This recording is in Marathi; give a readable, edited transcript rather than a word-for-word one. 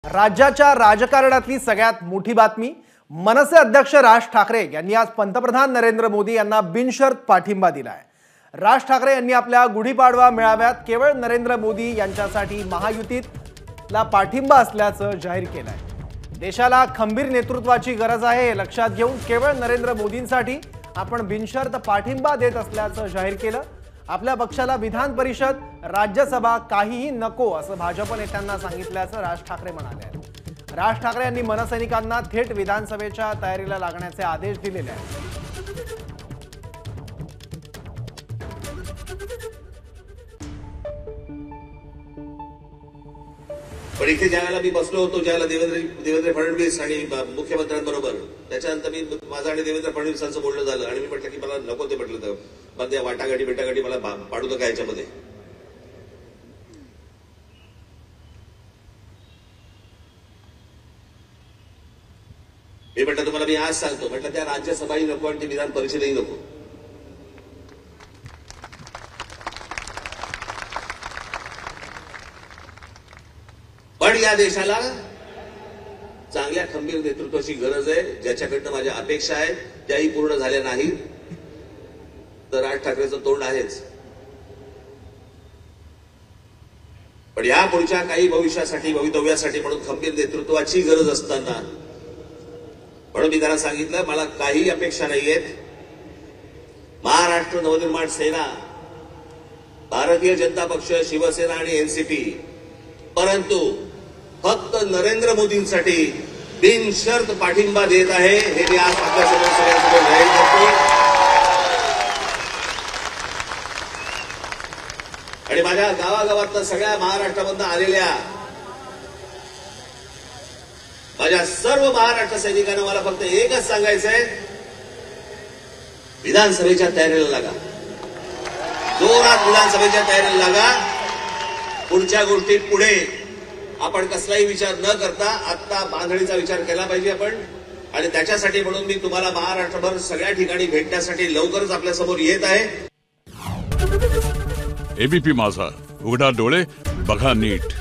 राज्याच्या राजकारणातली सगळ्यात मोठी बातमी, मनसे अध्यक्ष राज ठाकरे यांनी आज पंतप्रधान नरेंद्र मोदी यांना बिनशर्त पाठिंबा दिलाय। राज ठाकरे यांनी आपल्या गुढीपाडवा मेळाव्यात केवळ नरेंद्र मोदी यांच्यासाठी महायुतीतला पाठिंबा असल्याचं जाहीर केलंय। देशाला खंबीर नेतृत्वाची गरज आहे हे लक्षात घेऊन केवळ नरेंद्र मोदींसाठी आपण बिनशर्त पाठिंबा देत असल्याचं जाहीर केलं। आपल्या पक्षाला विधान परिषद, राज्यसभा काहीही नको असं भाजप नेत्यांना सांगितल्याचं राज ठाकरे म्हणाले। राज ठाकरे यांनी मनसैनिकांना थेट विधानसभेच्या तयारीला लागण्याचे आदेश दिलेले आहेत। पण इथे ज्यावेळेला मी बसलो होतो, ज्यावेळेला देवेंद्र फडणवीस आणि मुख्यमंत्र्यांबरोबर, त्याच्यानंतर मी माझं आणि देवेंद्र फडणवीसांचं बोलणं झालं आणि मी म्हटलं की मला नको ते म्हटलं तर पण त्या वाटाघाटी मला पाडू नका याच्यामध्ये। मी म्हटलं तुम्हाला मी आज सांगतो, म्हटलं त्या राज्यसभाही नको आणि ती विधान परिषदही नको। पण या देशाला चांगल्या खंबीर नेतृत्वाची गरज आहे, ज्याच्याकडनं माझ्या अपेक्षा आहेत त्याही पूर्ण झाल्या नाहीत तर राज ठाकरेंचं तोंड आहेच। पण या पुढच्या काही भवितव्यासाठी म्हणून खंबीर नेतृत्वाची गरज असताना म्हणून मी त्यांना सांगितलं मला काही अपेक्षा नाहीयेत। महाराष्ट्र नवनिर्माण सेना, भारतीय जनता पक्ष, शिवसेना आणि एनसीपी, परंतु फक्त नरेंद्र मोदींसाठी बिनशर्त पाठिंबा देत आहे हे मी आज आपल्यासमोर सगळ्यांसमोर जाहीर करतो। आणि माझ्या गावागावातल्या सगळ्या महाराष्ट्रामधून आलेल्या माझ्या सर्व महाराष्ट्र सैनिकांना मला फक्त एकच सांगायचंय, विधानसभेच्या तयारीला लागा, जोरात विधानसभेच्या तयारीला लागा। पुढच्या गोष्टीत पुढे आपण कसलाही विचार न करता आता बांधणीचा विचार केला पाहिजे आपण, आणि त्याच्यासाठी म्हणून मी तुम्हाला महाराष्ट्रभर सगळ्या ठिकाणी भेटण्यासाठी लवकरच आपल्या समोर येत आहे। एबीपी माझा, उघडा डोळे बघा नीट।